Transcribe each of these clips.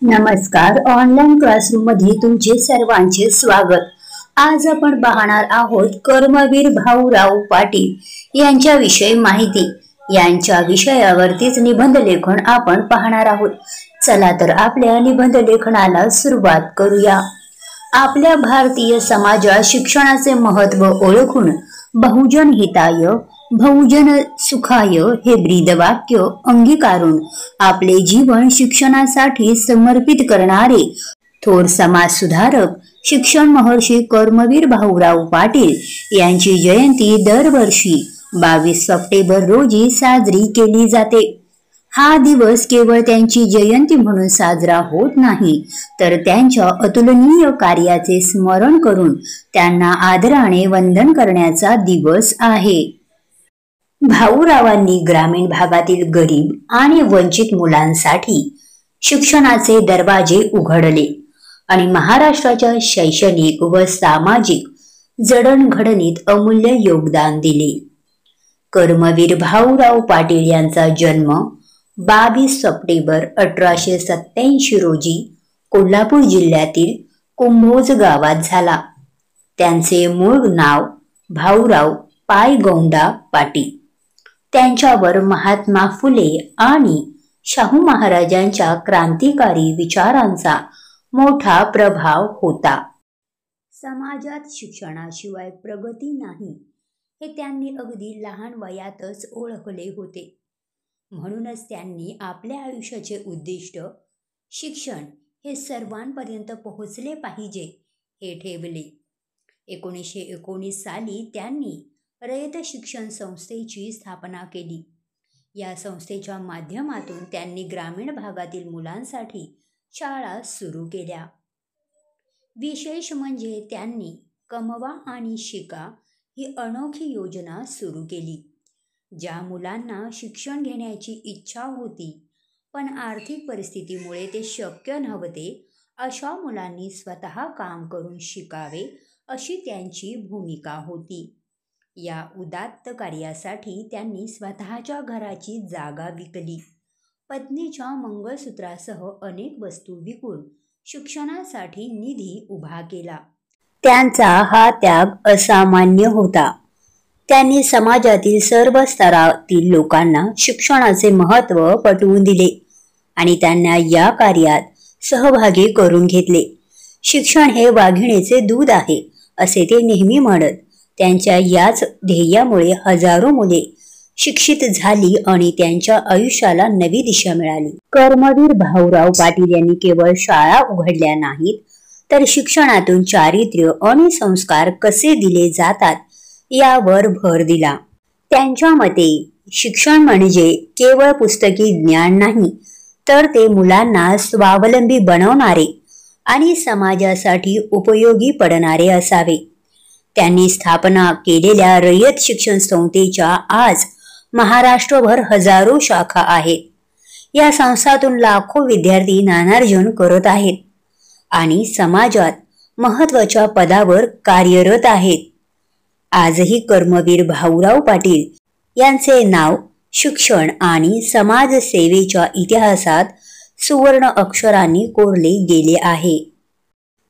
नमस्कार, online classroom मध्ये तुमचे सर्वांचे स्वागत। आज आपण पाहणार आहोत कर्मवीर भाऊराव पाटील यांच्याविषयी माहिती। यांच्या विषयावरतीच निबंध लेखन आपण पाहणार आहोत। चला तर आपल्या निबंध लेखनाला सुरुवात करूया। आपल्या भारतीय समाजात शिक्षणाचे महत्त्व ओळखून बहुजन हिताय बहुजन सुखाय हे ब्रीदवाक्य अंगीकारून आपले जीवन शिक्षणासाठी समर्पित करणारे थोर समाज सुधारक शिक्षण महर्षी कर्मवीर भाऊराव पाटील यांची जयंती दरवर्षी 22 सप्टेंबर रोजी साजरी केली जाते। हा दिवस केवळ त्यांची जयंती म्हणून साजरा होत नाही, तर त्यांच्या अतुलनीय कार्याचे स्मरण करून त्यांना आदराने वंदन करण्याचा दिवस आहे। भाऊरावांनी ग्रामीण भागातील गरीब आणि वंचित मुलांसाठी शिक्षणाचे दरवाजे उघडले आणि महाराष्ट्राच्या शैक्षणिक व सामाजिक जडणघडणीत अमूल्य योगदान दिले। कर्मवीर भाऊराव पाटील यांचा जन्म 22 सप्टेंबर 1887 रोजी कोल्हापूर जिल्ह्यातील कुंभोज गावात झाला। त्यांचे मूळ नाव भाऊराव पायगौंडा पाटील। त्यांच्यावर महात्मा फुले आणि शाहू महाराजांच्या क्रांतिकारी विचारांचा मोठा प्रभाव होता। समाजात शिक्षणाशिवाय प्रगती नाही हे त्यांनी अगदी लहान वयातच ओळखले होते। म्हणूनच त्यांनी आपल्या आयुष्याचे उद्दिष्ट शिक्षण हे सर्वांपर्यंत पोहोचले पाहिजे हे ठेवले। 1919 साली त्यांनी रयत शिक्षण संस्थेची स्थापना केली। या संस्थेच्या माध्यमातून त्यांनी ग्रामीण भागातील मुलांसाठी शाळा सुरू केल्या। विशेष म्हणजे त्यांनी कमवा आणि शिका ही अनोखी योजना सुरू केली। ज्या मुलांना शिक्षण घेण्याची इच्छा होती पण आर्थिक परिस्थितीमुळे ते शक्य नव्हते, अशा मुलांनी स्वतः काम करून शिकावे अशी त्यांची भूमिका होती। या उदात्त कार्यासाठी त्यांनी स्वतःच्या घराची जागा विकली, पत्नीच्या मंगळसूत्रासह अनेक वस्तू विकून शिक्षणासाठी निधी उभा केला। त्यांचा हा त्याग असामान्य होता। त्यांनी समाजातील सर्व स्तरातील लोकांना शिक्षणाचे महत्त्व पटवून दिले आणि त्यांना या कार्यात सहभागी करून घेतले। शिक्षण हे वाघिणीचे दूध आहे असे ते नेहमी म्हणत। त्यांच्या याच ध्येयामुळे हजारो मुले शिक्षित झाली आणि त्यांच्या आयुष्याला नवी दिशा मिळाली। कर्मवीर भाऊराव पाटील यांनी केवळ शाळा उघडल्या नाहीत, तर शिक्षणातून चारित्र्य आणि संस्कार कसे दिले जातात यावर भर दिला। त्यांच्या मते शिक्षण म्हणजे केवळ पुस्तकी ज्ञान नाही, तर ते मुलांना स्वावलंबी बनवणारे आणि समाजासाठी उपयोगी पडणारे असावे। त्यांनी स्थापना केलेल्या रयत शिक्षण संस्थेच्या आज महाराष्ट्रभर हजारो शाखा आहेत। या संस्थातून लाखो विद्यार्थी ज्ञानार्जन करत आहेत आणि समाजात महत्त्वाच्या पदावर कार्यरत आहेत। आजही कर्मवीर भाऊराव पाटील यांचे नाव शिक्षण आणि समाजसेवेच्या इतिहासात सुवर्ण अक्षरांनी कोरले गेले आहे।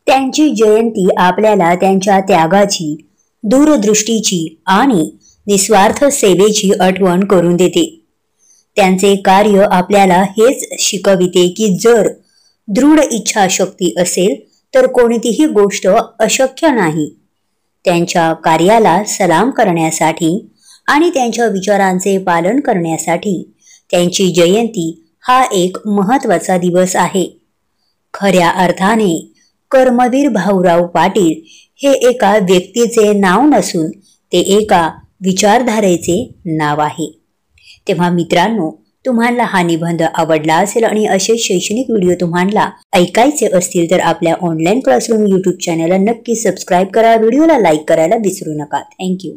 त्यांची जयंती आपल्याला त्यांच्या त्यागाची, दूरदृष्टीची आणि निस्वार्थ सेवेची आठवण करून देते। त्यांचे कार्य आपल्याला हेच शिकविते की जर दृढ इच्छाशक्ती असेल तर कोणतीही गोष्ट अशक्य नाही। त्यांच्या कार्याला सलाम करण्यासाठी आणि त्यांच्या विचारांचे पालन करण्यासाठी त्यांची जयंती हा एक महत्त्वाचा दिवस आहे। खऱ्या अर्थाने कर्मवीर भाऊराव पाटील हे एका व्यक्तीचे नाव नसून ते एका विचारधारेचे नाव आहे। तेव्हा मित्रांनो, तुम्हाला हा निबंध आवडला असेल आणि असे शैक्षणिक व्हिडिओ तुम्हाला ऐकायचे असतील तर आपल्या ऑनलाईन क्लासरूम यूट्यूब चॅनलला नक्की सबस्क्राईब करा, व्हिडिओला लाईक करायला विसरू नका। थँक्यू।